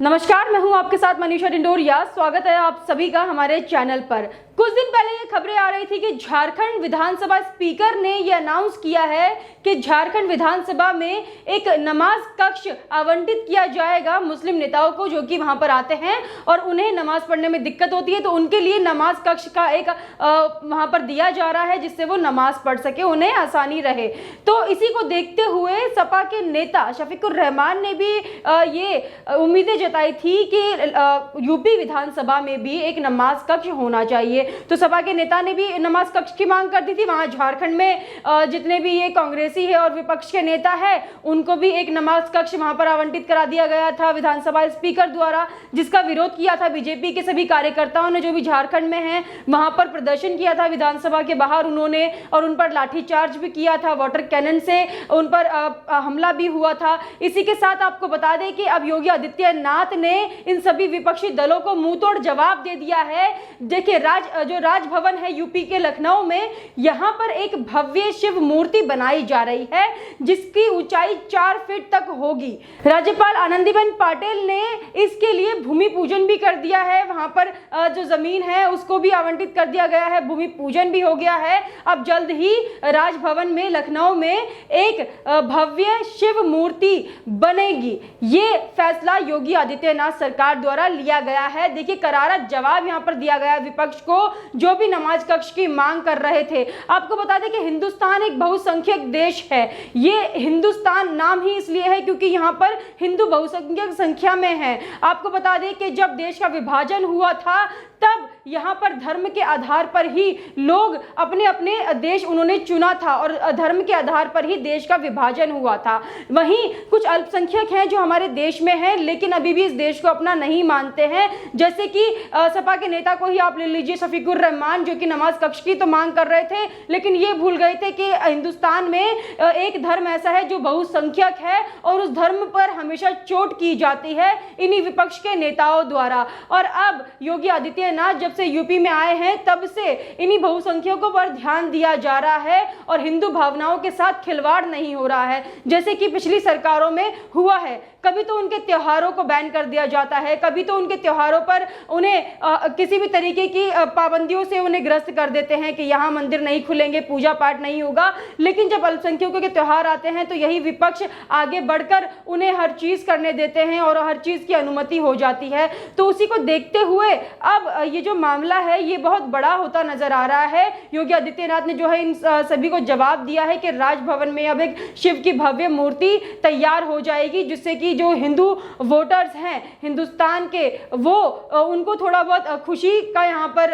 नमस्कार, मैं हूं आपके साथ मनीषा डिंडोरिया। स्वागत है आप सभी का हमारे चैनल पर। कुछ दिन पहले ये खबरें आ रही थी कि झारखंड विधानसभा स्पीकर ने ये अनाउंस किया है कि झारखंड विधानसभा में एक नमाज कक्ष आवंटित किया जाएगा मुस्लिम नेताओं को, जो कि वहां पर आते हैं और उन्हें नमाज पढ़ने में दिक्कत होती है, तो उनके लिए नमाज कक्ष का एक वहां पर दिया जा रहा है जिससे वो नमाज पढ़ सके, उन्हें आसानी रहे। तो इसी को देखते हुए सपा के नेता शफीकुर रहमान ने भी ये उम्मीदें जताई थी कि यूपी विधानसभा में भी एक नमाज कक्ष होना चाहिए। तो सपा के नेता ने भी नमाज कक्ष की मांग कर दी थी। वहां झारखंड में जितने भी ये कांग्रेसी है और विपक्ष के नेता है उनको भी एक नमाज कक्ष वहां पर आवंटित करा दिया गया था विधानसभा स्पीकर द्वारा, जिसका विरोध किया था बीजेपी के सभी कार्यकर्ताओं ने, जो भी झारखंड में हैं। वहां पर प्रदर्शन किया था विधानसभा के बाहर उन्होंने, और उन पर लाठीचार्ज भी किया था, वाटर कैनन से उन पर हमला भी हुआ था। इसी के साथ आपको बता दें कि अब योगी आदित्यनाथ ने इन सभी विपक्षी दलों को मुंहतोड़ जवाब दे दिया है। देखिए, जो राजभवन है यूपी के लखनऊ में, यहां पर एक भव्य शिव मूर्ति बनाई जा रही है जिसकी ऊंचाई 4 फीट तक होगी। राज्यपाल आनंदीबेन पटेल ने इसके लिए भूमि पूजन भी कर दिया है। वहां पर जो जमीन है उसको भी आवंटित कर दिया गया है, भूमि पूजन भी हो गया है। अब जल्द ही राजभवन में लखनऊ में एक भव्य शिव मूर्ति बनेगी। ये फैसला योगी आदित्यनाथ सरकार द्वारा लिया गया है। देखिए, करारा जवाब यहां पर दिया गया विपक्ष को, जो भी नमाज कक्ष की मांग कर रहे थे। आपको बता दें कि हिंदुस्तान एक बहुसंख्यक देश है। ये हिंदुस्तान नाम ही इसलिए है क्योंकि यहाँ पर हिंदू बहुसंख्यक संख्या में है। आपको बता दें कि जब देश का विभाजन हुआ था तब यहाँ पर धर्म के आधार पर ही लोग अपने अपने देश उन्होंने चुना था और धर्म के आधार पर ही देश का विभाजन हुआ था। वहीं कुछ अल्पसंख्यक हैं जो हमारे देश में हैं लेकिन अभी भी इस देश को अपना नहीं मानते हैं, जैसे कि सपा के नेता को ही आप ले लीजिए, शफीकुर रहमान, जो कि नमाज कक्ष की तो मांग कर रहे थे लेकिन ये भूल गए थे कि हिंदुस्तान में एक धर्म ऐसा है जो बहुसंख्यक है और उस धर्म पर हमेशा चोट की जाती है इन्हीं विपक्ष के नेताओं द्वारा। और अब योगी आदित्यनाथ जब से यूपी में आए हैं तब से इन्हीं बहुसंख्यकों पर ध्यान दिया जा रहा है और हिंदू भावनाओं के साथ खिलवाड़ नहीं हो रहा है, जैसे कि पिछली सरकारों में हुआ है। कभी तो उनके त्योहारों को बैन कर दिया जाता है, कभी तो उनके त्योहारों पर उन्हें किसी भी तरीके की पाबंदियों से उन्हें ग्रस्त कर देते हैं कि यहाँ मंदिर नहीं खुलेंगे, पूजा पाठ नहीं होगा। लेकिन जब अल्पसंख्यकों के त्योहार आते हैं तो यही विपक्ष आगे बढ़कर उन्हें हर चीज करने देते हैं और हर चीज की अनुमति हो जाती है। तो उसी को देखते हुए अब ये जो मामला है ये बहुत बड़ा होता नजर आ रहा है। योगी आदित्यनाथ ने जो है इन सभी को जवाब दिया है कि राजभवन में अब एक शिव की भव्य मूर्ति तैयार हो जाएगी, जिससे कि जो हिंदू वोटर्स हैं हिंदुस्तान के, वो उनको थोड़ा बहुत खुशी का यहाँ पर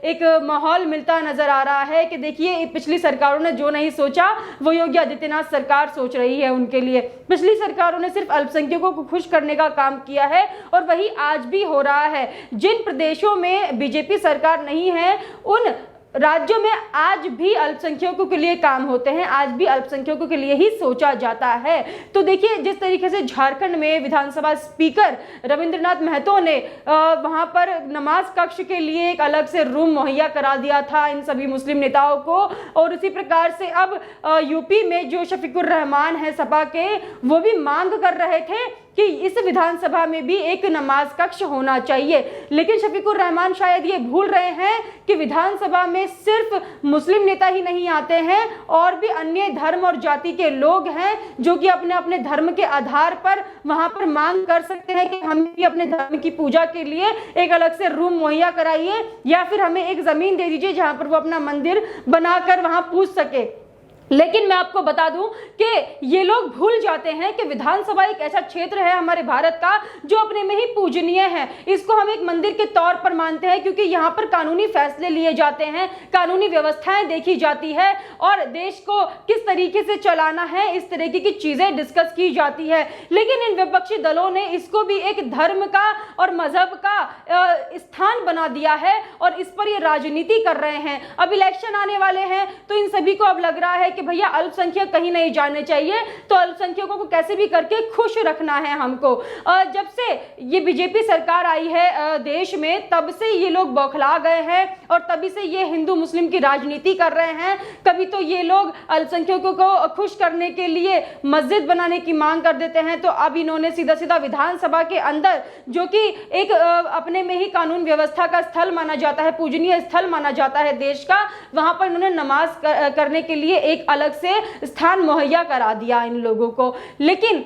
एक माहौल मिलता नजर आ रहा है कि देखिए, पिछली सरकारों ने जो नहीं सोचा वो योगी आदित्यनाथ सरकार सोच रही है उनके लिए। पिछली सरकारों ने सिर्फ अल्पसंख्यकों को खुश करने का काम किया है और वही आज भी हो रहा है। जिन प्रदेशों में बीजेपी सरकार नहीं है उन राज्यों में आज भी अल्पसंख्यकों के लिए काम होते हैं, आज भी अल्पसंख्यकों के लिए ही सोचा जाता है। तो देखिए, जिस तरीके से झारखंड में विधानसभा स्पीकर रविंद्रनाथ महतो ने वहां पर नमाज कक्ष के लिए एक अलग से रूम मुहैया करा दिया था इन सभी मुस्लिम नेताओं को, और उसी प्रकार से अब यूपी में जो शफीकुर रहमान है सपा के, वो भी मांग कर रहे थे कि इस विधानसभा में भी एक नमाज कक्ष होना चाहिए। लेकिन शफीकुर रहमान शायद ये भूल रहे हैं कि विधानसभा में सिर्फ मुस्लिम नेता ही नहीं आते हैं, और भी अन्य धर्म और जाति के लोग हैं जो कि अपने अपने धर्म के आधार पर वहां पर मांग कर सकते हैं कि हमें भी अपने धर्म की पूजा के लिए एक अलग से रूम मुहैया कराइए, या फिर हमें एक जमीन दे दीजिए जहां पर वो अपना मंदिर बनाकर वहां पूज सके। लेकिन मैं आपको बता दूं कि ये लोग भूल जाते हैं कि विधानसभा एक ऐसा क्षेत्र है हमारे भारत का जो अपने में ही पूजनीय है। इसको हम एक मंदिर के तौर पर मानते हैं क्योंकि यहाँ पर कानूनी फैसले लिए जाते हैं, कानूनी व्यवस्थाएं देखी जाती है और देश को किस तरीके से चलाना है इस तरीके की चीजें डिस्कस की जाती है। लेकिन इन विपक्षी दलों ने इसको भी एक धर्म का और मजहब का स्थान बना दिया है और इस पर ये राजनीति कर रहे हैं। अब इलेक्शन आने वाले हैं तो इन सभी को अब लग रहा है कि भैया अल्पसंख्यक कहीं नहीं जाने चाहिए, तो अल्पसंख्यकों को कैसे भी करके खुश रखना है हमको। जब से ये बीजेपी सरकार आई है देश में, तब से ये लोग बौखला गए हैं और तभी से ये हिंदू मुस्लिम की राजनीति कर रहे हैं। कभी तो ये लोग अल्पसंख्यकों को खुश करने के लिए मस्जिद बनाने की मांग कर देते हैं, तो अब इन्होंने सीधा सीधा विधानसभा के अंदर, जो कि एक अपने में ही कानून व्यवस्था का स्थल माना जाता है, पूजनीय स्थल माना जाता है देश का, वहां पर इन्होंने नमाज करने के लिए एक अलग से स्थान मुहैया करा दिया इन लोगों को। लेकिन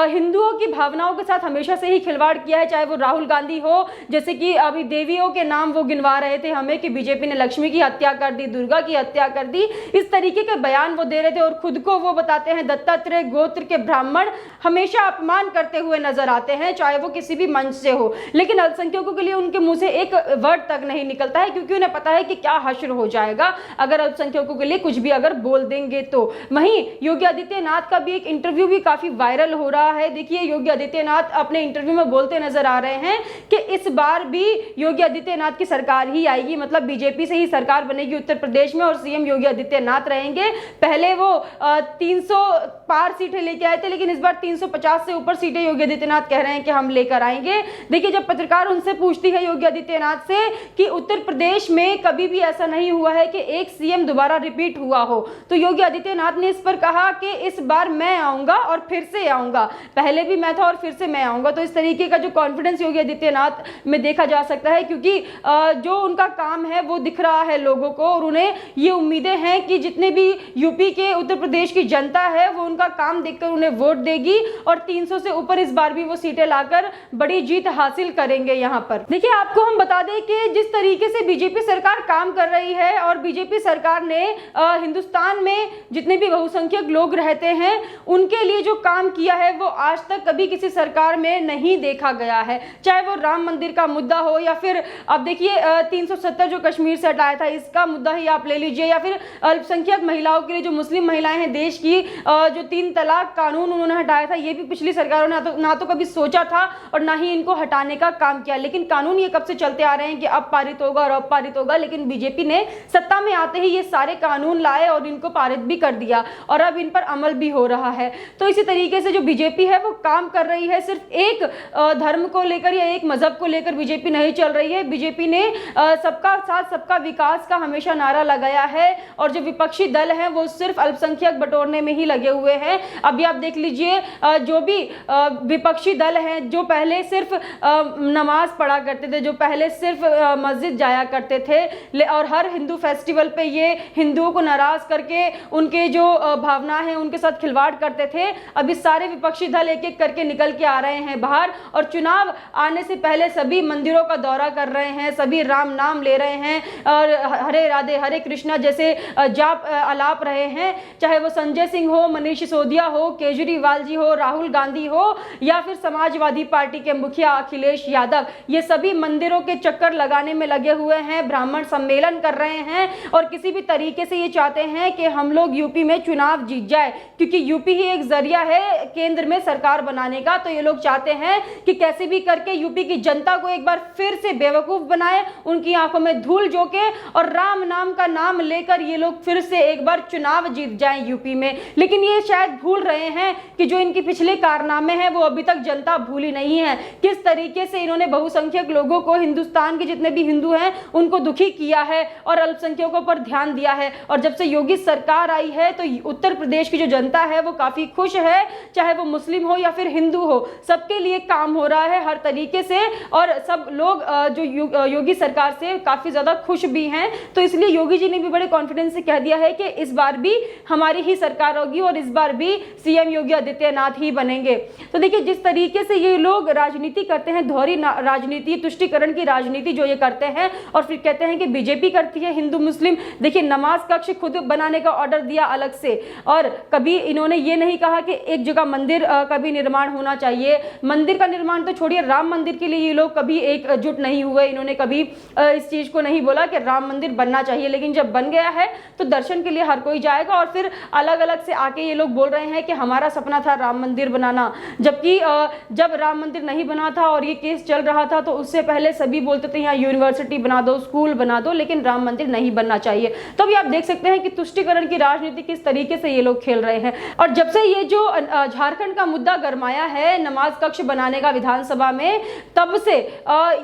हिंदुओं की भावनाओं के साथ हमेशा से ही खिलवाड़ किया है, चाहे वो राहुल गांधी हो, जैसे कि अभी देवियों के नाम वो गिनवा रहे थे हमें कि बीजेपी ने लक्ष्मी की हत्या कर दी, दुर्गा की हत्या कर दी, इस तरीके के बयान वो दे रहे थे और खुद को वो बताते हैं दत्तात्रेय गोत्र के ब्राह्मण, हमेशा अपमान करते हुए नजर आते हैं, चाहे वो किसी भी मंच से हो। लेकिन अल्पसंख्यकों के लिए उनके मुंह से एक वर्ड तक नहीं निकलता है, क्योंकि उन्हें पता है कि क्या हश्र हो जाएगा अगर अल्पसंख्यकों के लिए कुछ भी अगर बोल देंगे तो। वहीं योगी आदित्यनाथ का भी एक इंटरव्यू भी काफी वायरल हो रहा है। देखिए, योगी आदित्यनाथ अपने इंटरव्यू में बोलते नजर आ रहे हैं कि इस बार भी योगी आदित्यनाथ की सरकार ही आएगी, मतलब बीजेपी से ही सरकार बनेगी उत्तर प्रदेश में और सीएम योगी आदित्यनाथ रहेंगे। पहले वो 300 पार सीटें लेके आए थे, लेकिन इस बार 350 से ऊपर सीटें योगी आदित्यनाथ कह रहे हैं कि हम लेकर आएंगे। देखिए, जब पत्रकार उनसे पूछती है योगी आदित्यनाथ से कि उत्तर प्रदेश में कभी भी ऐसा नहीं हुआ है कि एक सीएम दोबारा रिपीट हुआ हो, तो योगी आदित्यनाथ ने इस पर कहा कि इस बार मैं आऊंगा और फिर से आऊंगा, पहले भी मैं था और फिर से मैं आऊंगा। तो इस तरीके का जो कॉन्फिडेंस योगी आदित्यनाथ में देखा जा सकता है, क्योंकि जो उनका काम है वो दिख रहा है लोगों को और उन्हें ये उम्मीदें हैं कि जितने भी यूपी के उत्तर प्रदेश की जनता है वो उनका काम देखकर उन्हें वोट देगी और 300 से ऊपर इस बार भी वो सीटें लाकर बड़ी जीत हासिल करेंगे। यहाँ पर देखिए, आपको हम बता दें कि जिस तरीके से बीजेपी सरकार काम कर रही है और बीजेपी सरकार ने हिंदुस्तान में जितने भी बहुसंख्यक लोग रहते हैं उनके लिए जो काम किया है वो आज तक कभी किसी सरकार में नहीं देखा गया है, चाहे वो राम मंदिर का मुद्दा हो या फिर अब देखिए 370 जो कश्मीर से हटाया था इसका मुद्दा ही आप ले लीजिए, या फिर अल्पसंख्यक महिलाओं के लिए जो मुस्लिम महिलाएं हैं देश की, जो 3 तलाक कानून उन्होंने हटाया था, ये भी पिछली सरकारों ने ना तो कभी सोचा था और ना ही इनको हटाने का काम किया। लेकिन कानून ये कब से चलते आ रहे हैं कि अब पारित होगा और अब पारित होगा, लेकिन बीजेपी ने सत्ता में आते ही ये सारे कानून लाए और इनको पारित भी कर दिया और अब इन पर अमल भी हो रहा है। तो इसी तरीके से जो बीजेपी है वो काम कर रही है, सिर्फ एक धर्म को लेकर या एक मजहब को लेकर बीजेपी नहीं चल रही है। बीजेपी ने सबका साथ सबका विकास का हमेशा नारा लगाया है और जो विपक्षी दल हैं वो सिर्फ अल्पसंख्यक बटोरने में ही लगे हुए हैं। अभी आप देख लीजिए, जो भी विपक्षी दल हैं जो पहले सिर्फ नमाज पढ़ा करते थे, जो पहले सिर्फ मस्जिद जाया करते थे और हर हिंदू फेस्टिवल पे ये हिंदुओं को नाराज करके उनके जो भावना है उनके साथ खिलवाड़ करते थे, अभी सारे विपक्षी दल एक एक करके निकल के आ रहे हैं बाहर और चुनाव आने से पहले सभी मंदिरों का दौरा कर रहे हैं, सभी राम नाम ले रहे हैं और हरे राधे हरे कृष्णा जैसे जाप आलाप रहे हैं। चाहे वो संजय सिंह हो, मनीष सिसोदिया हो, केजरीवाल जी हो, राहुल गांधी हो या फिर समाजवादी पार्टी के मुखिया अखिलेश यादव, ये सभी मंदिरों के चक्कर लगाने में लगे हुए हैं, ब्राह्मण सम्मेलन कर रहे हैं और किसी भी तरीके से ये चाहते हैं कि हम लोग यूपी में चुनाव जीत जाए, क्योंकि यूपी ही एक जरिया है केंद्र में सरकार बनाने का। तो ये लोग चाहते हैं कि कैसे भी करके यूपी की जनता को एक बार फिर से बेवकूफ बनाए, उनकी आंखों में धूल झोंके और राम नाम का नाम लेकर ये लोग फिर से एक बार चुनाव जीत जाएं यूपी में। लेकिन ये शायद भूल रहे हैं कि जो इनके पिछले कारनामे हैं वो अभी तक जनता भूली नहीं है, किस तरीके से इन्होंने बहुसंख्यक लोगों को, हिंदुस्तान के जितने भी हिंदू हैं उनको दुखी किया है और अल्पसंख्यकों पर ध्यान दिया है। और जब से योगी सरकार आई है तो उत्तर प्रदेश की जो जनता है वो काफी खुश है, चाहे वो मुस्लिम हो या फिर हिंदू हो, सबके लिए काम हो रहा है हर तरीके से और सब लोग जो योगी सरकार से काफी ज्यादा खुश भी हैं। तो इसलिए योगी जी ने भी बड़े कॉन्फिडेंस से कह दिया है कि इस बार भी हमारी ही सरकार होगी और इस बार भी सीएम योगी आदित्यनाथ ही बनेंगे। तो देखिए, जिस तरीके से ये लोग राजनीति करते हैं, दोहरी राजनीति, तुष्टीकरण की राजनीति जो ये करते हैं और फिर कहते हैं कि बीजेपी करती है हिंदू मुस्लिम। देखिए, नमाज कक्ष खुद बनाने का ऑर्डर दिया अलग से और कभी इन्होंने ये नहीं कहा कि एक जगह मंदिर का भी निर्माण होना चाहिए। मंदिर का निर्माण तो छोड़िए, राम मंदिर के लिए ये लोग कभी एकजुट नहीं हुए, इन्होंने कभी इस चीज को नहीं बोला कि राम मंदिर बनना चाहिए। लेकिन जब बन गया है तो दर्शन के लिए हर कोई जाएगा और फिर अलग अलग से आके ये लोग बोल रहे हैं कि हमारा सपना था राम मंदिर बनाना, जबकि जब राम मंदिर नहीं बना था और ये केस चल रहा था तो उससे पहले सभी बोलते थे यहाँ यूनिवर्सिटी बना दो, स्कूल बना दो, लेकिन राम मंदिर नहीं बनना चाहिए। तो अभी आप देख सकते हैं कि तुष्टीकरण की राजनीति किस तरीके से ये लोग खेल रहे हैं। और जब से ये जो झारखंड का मुद्दा गरमाया है नमाज कक्ष बनाने का विधानसभा में, तब से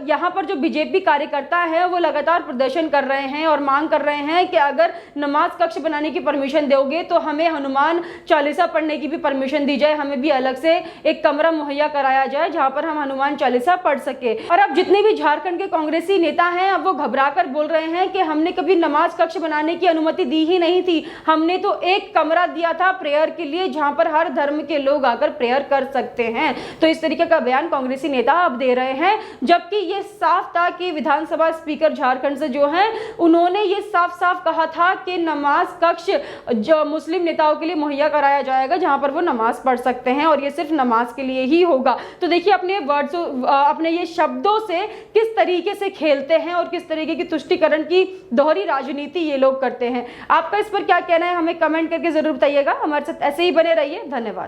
यहाँ पर जो बीजेपी कार्यकर्ता है वो लगातार प्रदर्शन कर रहे हैं और मांग कर रहे हैं कि अगर नमाज कक्ष बनाने की परमिशन दोगे तो हमें हनुमान चालीसा पढ़ने की भी परमिशन दी जाए, हमें भी अलग से एक कमरा मुहैया कराया जाए जहां पर हम हनुमान चालीसा पढ़ सके। और अब जितने भी झारखंड के कांग्रेसी नेता हैं अब वो घबराकर बोल रहे हैं कि हमने कभी नमाज कक्ष बनाने की अनुमति दी ही नहीं थी, हमने तो एक कमरा दिया था प्रेयर के लिए जहां पर हर धर्म के लोग आकर प्रेयर कर सकते हैं। तो इस तरीके का बयान कांग्रेसी नेता अब दे रहे हैं, जबकि ये साफ था कि विधानसभा स्पीकर झारखंड से जो है उन्होंने ये साफ साफ कहा था कि नमाज कक्ष जो मुस्लिम नेताओं के लिए मुहैया कराया जाएगा जहां पर वो नमाज पढ़ सकते हैं और ये सिर्फ नमाज के लिए ही होगा। तो देखिए अपने वर्ड्स अपने ये शब्दों से किस तरीके से खेलते हैं और किस तरीके की तुष्टीकरण की दोहरी राजनीति ये लोग करते हैं। आपका इस पर क्या कहना है हमें कमेंट करके जरूर बताइएगा। हमारे साथ ऐसे ही बने रहिए। धन्यवाद।